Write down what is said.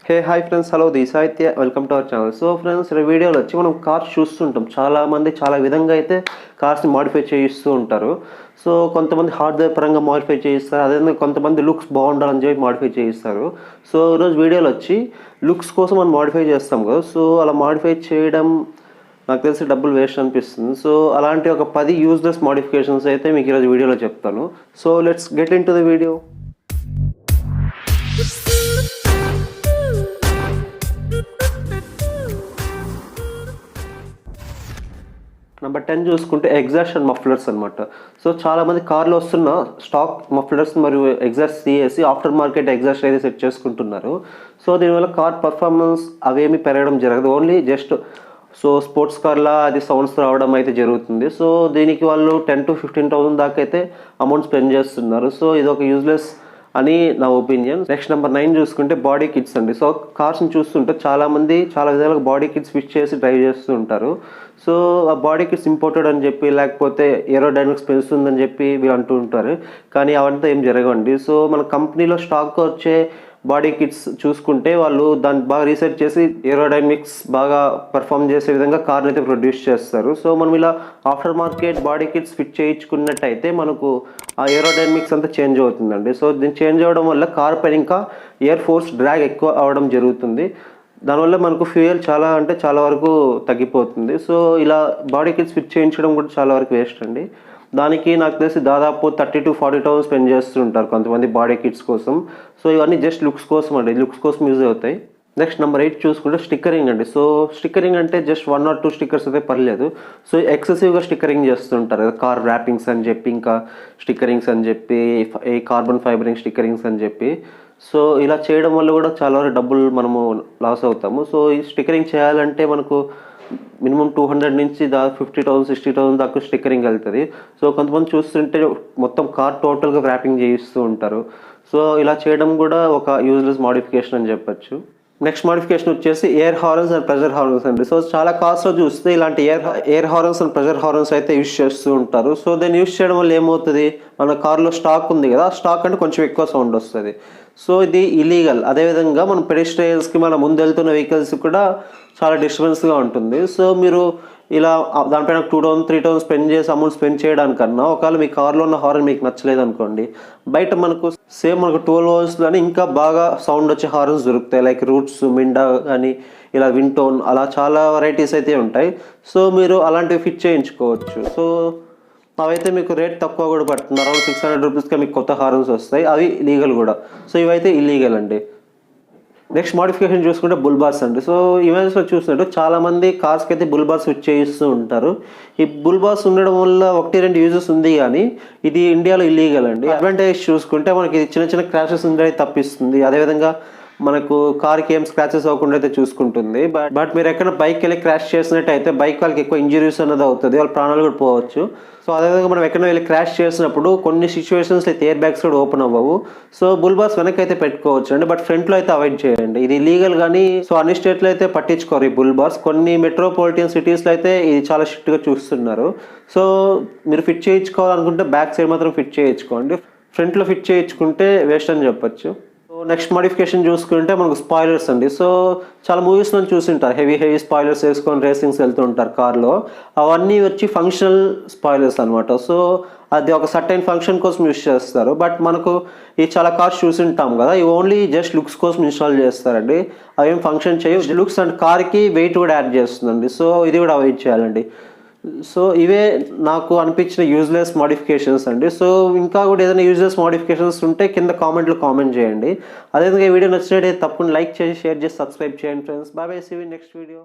Hey hi friends, hello WITHADITHYA, welcome to our channel. So friends, ఈ వీడియోలో వచ్చి మనం కార్స్ చూస్తుంటాం. చాలామంది చాలా విధంగా అయితే కార్స్ని మాడిఫై చేయిస్తూ ఉంటారు. సో కొంతమంది హార్డ్వేర్ పరంగా మాడిఫై చేయిస్తారు, అదేవిధంగా కొంతమంది లుక్స్ బాగుండాలని చెప్పి మాడిఫై చేయిస్తారు. సో ఈరోజు వీడియోలో వచ్చి లుక్స్ కోసం మనం మాడిఫై చేస్తాం కదా, సో అలా మాడిఫై చేయడం నాకు తెలిసి డబ్బులు వేస్ట్ అనిపిస్తుంది. సో అలాంటి ఒక 10 యూజ్లెస్ మాడిఫికేషన్స్ అయితే మీకు ఈరోజు వీడియోలో చెప్తాను. So let's get in to the video. Number 10 చూసుకుంటే ఎగ్జాస్ట్ అండ్ మఫ్లర్స్ అనమాట. సో చాలామంది కార్లో వస్తున్న స్టాక్ మఫ్లర్స్ మరియు ఎగ్జాస్ట్ తీసేసి ఆఫ్టర్ మార్కెట్ ఎగ్జాస్ట్ అయితే సెట్ చేసుకుంటున్నారు. సో దీనివల్ల కార్ పర్ఫార్మెన్స్ అవేమి పెరగడం జరగదు, ఓన్లీ జస్ట్ సో స్పోర్ట్స్ కార్లా అది సౌండ్స్ రావడం అయితే జరుగుతుంది. సో దీనికి వాళ్ళు 10,000 to 15,000 దాకా అయితే అమౌంట్ స్పెండ్ చేస్తున్నారు. సో ఇది ఒక యూజ్లెస్ అని నా ఒపీనియన్. నెక్స్ట్ నెంబర్ 9 చూసుకుంటే బాడీ కిట్స్ అండి. సో కార్స్ని చూస్తుంటే చాలామంది చాలా విధాలుగా బాడీ కిట్స్ ఫిట్ చేసి డ్రైవ్ చేస్తూ ఉంటారు. సో ఆ బాడీ కిట్స్ ఇంపోర్టెడ్ అని చెప్పి, లేకపోతే ఏరోడైనమిక్స్ పెంచుతుందని చెప్పి వీళ్ళు అంటూ ఉంటారు, కానీ అవంతా ఏం జరగవండి. సో మన కంపెనీలో స్టాక్ వచ్చే బాడీ కిట్స్ చూసుకుంటే వాళ్ళు దాన్ని బాగా రీసెర్చ్ చేసి ఏరోడైనమిక్స్ బాగా పర్ఫామ్ చేసే విధంగా కార్ని అయితే ప్రొడ్యూస్ చేస్తారు. సో మనం ఇలా after market body kits fit చేయించుకున్నట్టయితే మనకు ఆ ఏరోడైనమిక్స్ అంతా చేంజ్ అవుతుందండి. సో దీన్ని చేంజ్ అవ్వడం వల్ల కార్ పైన ఇంకా ఎయిర్ ఫోర్స్ డ్రాగ్ ఎక్కువ అవ్వడం జరుగుతుంది. దానివల్ల మనకు ఫ్యూయల్ చాలా వరకు తగ్గిపోతుంది. సో ఇలా బాడీ కిట్స్ ఫిట్ చేయించడం కూడా చాలా వరకు వేస్ట్ అండి. దానికి నాకు తెలిసి దాదాపు 30,000 to 40,000 స్పెండ్ చేస్తుంటారు కొంతమంది బాడీ కిట్స్ కోసం. సో ఇవన్నీ జస్ట్ లుక్స్ కోసం అండి, లుక్స్ కోసం యూజ్ అవుతాయి. నెక్స్ట్ నెంబర్ 8 చూసుకుంటే స్టిక్కరింగ్ అండి. సో స్టిక్కరింగ్ అంటే జస్ట్ 1 or 2 స్టిక్కర్స్ అయితే పర్లేదు. సో ఎక్సెసివ్గా స్టిక్కరింగ్ చేస్తుంటారు కదా, కార్ ర్యాపింగ్స్ అని చెప్పి, ఇంకా స్టిక్కరింగ్స్ అని చెప్పి, ఈ కార్బన్ ఫైబరింగ్ స్టిక్కరింగ్స్ అని చెప్పి. సో ఇలా చేయడం వల్ల కూడా చాలా వరకు డబ్బులు మనము లాస్ అవుతాము. సో ఈ స్టిక్కరింగ్ చేయాలంటే మనకు మినిమం 200 నుంచి 50,000 60,000 దాకా స్టిక్కరింగ్ వెళ్తుంది. సో కొంతమంది చూస్తుంటే మొత్తం కార్ టోటల్గా ర్యాపింగ్ చేయిస్తూ ఉంటారు. సో ఇలా చేయడం కూడా ఒక యూజ్లెస్ మాడిఫికేషన్ అని చెప్పచ్చు. నెక్స్ట్ మాడిఫికేషన్ వచ్చేసి air horns and pressure horns అండి. సో చాలా కార్స్లో చూస్తే ఇలాంటి air horns and pressure horns అయితే యూజ్ చేస్తూ ఉంటారు. సో దాన్ని యూజ్ చేయడం వల్ల ఏమవుతుంది, మన కార్లో స్టాక్ ఉంది కదా, స్టాక్ అంటే కొంచెం ఎక్కువ సౌండ్ వస్తుంది. సో ఇది ఇల్లీగల్. అదేవిధంగా మన పెడెస్ట్రియన్స్కి, మన ముందు వెళ్తున్న వెహికల్స్ కూడా చాలా డిస్టర్బెన్స్గా ఉంటుంది. సో మీరు ఇలా దానిపైన 2,000 3,000 స్పెండ్ చేసి అమౌంట్ స్పెండ్ చేయడానికన్నా, ఒకవేళ మీ కార్లో ఉన్న హార్న్ మీకు నచ్చలేదు అనుకోండి, బయట మనకు 12 voltsలోనే ఇంకా బాగా సౌండ్ వచ్చే హార్న్స్ దొరుకుతాయి. లైక్ రూట్స్, మిండా కానీ, ఇలా వింటోన్, అలా చాలా వెరైటీస్ అయితే ఉంటాయి. సో మీరు అలాంటివి ఫిట్ చేయించుకోవచ్చు. సో అవైతే మీకు రేట్ తక్కువ కూడా పడుతుంది, అరౌండ్ 600 రూపీస్గా మీకు కొత్త హార్న్స్ వస్తాయి. అవి లీగల్ కూడా. సో ఇవైతే ఇల్లీగల్ అండి. నెక్స్ట్ మాడిఫికేషన్ చూసుకుంటే బుల్ బార్స్ అండి. సో ఇమేజ్లో చూసినట్టు చాలామంది కార్స్కి అయితే బుల్ బార్స్ ఫిట్ చేయిస్తూ ఉంటారు. ఈ బుల్ బార్స్ ఉండడం వల్ల 1-2 యూజెస్ ఉంది, కానీ ఇది ఇండియాలో ఇల్లీగల్ అండి. అడ్వాంటేజ్ చూసుకుంటే మనకి చిన్న క్రాషెస్ ఉండే తప్పిస్తుంది. అదేవిధంగా మనకు కార్కి ఏం స్క్రాచెస్ అవ్వకుండా అయితే చూసుకుంటుంది. బట్ మీరు ఎక్కడ బైక్ వెళ్ళి క్రాష్ చేసినట్టయితే బైక్ వాళ్ళకి ఎక్కువ ఇంజరీస్ అనేది అవుతుంది, వాళ్ళ ప్రాణాలు కూడా పోవచ్చు. సో అదేవిధంగా మనం ఎక్కడ వెళ్ళి క్రాష్ చేసినప్పుడు కొన్ని సిచ్యువేషన్స్ అయితే ఎయిర్ బ్యాగ్స్ కూడా ఓపెన్ అవ్వవు. సో బుల్ బార్స్ వెనక్కి అయితే పెట్టుకోవచ్చు అండి, బట్ ఫ్రంట్లో అయితే అవాయిడ్ చేయండి. ఇది లీగల్, కానీ సో అన్ని స్టేట్లో అయితే పట్టించుకోరు ఈ బుల్ బార్స్. కొన్ని మెట్రోపాలిటన్ సిటీస్లో అయితే ఇది చాలా స్ట్రిక్ట్గా చూస్తున్నారు. సో మీరు ఫిట్ చేయించుకోవాలనుకుంటే బ్యాక్ సైడ్ మాత్రం ఫిట్ చేయించుకోండి, ఫ్రంట్లో ఫిట్ చేయించుకుంటే వేస్ట్ అని చెప్పొచ్చు. నెక్స్ట్ మాడిఫికేషన్ చూసుకుంటే మనకు స్పాయిలర్స్ అండి. సో చాలా మూవీస్లో చూసింటారు, హెవీ స్పాయిలర్స్ వేసుకొని రేసింగ్స్ వెళ్తుంటారు కార్లో. అవన్నీ వచ్చి ఫంక్షనల్ స్పాయిలర్స్ అనమాట. సో అది ఒక సర్టైన్ ఫంక్షన్ కోసం యూజ్ చేస్తారు. బట్ మనకు ఈ చాలా కార్స్ చూసింటాం కదా, ఇవి ఓన్లీ జస్ట్ లుక్స్ కోసం ఇన్స్టాల్ చేస్తారండి. అవేం ఫంక్షన్ చేయవు. లుక్స్ అండ్ కార్కి వెయిట్ కూడా యాడ్ చేస్తుందండి. సో ఇది కూడా అవాయిడ్ చేయాలండి. సో ఇవే నాకు అనిపించిన యూజ్లెస్ మాడిఫికేషన్స్ అండి. సో ఇంకా కూడా ఏదైనా యూజ్లెస్ మాడిఫికేషన్స్ ఉంటే కింద కామెంట్లో కామెంట్ చేయండి. అదేవిధంగా ఈ వీడియో నచ్చినట్లయితే తప్పకుండా లైక్ చేసి, షేర్ చేసి, సబ్స్క్రైబ్ చేయండి friends. Bye, see you next video.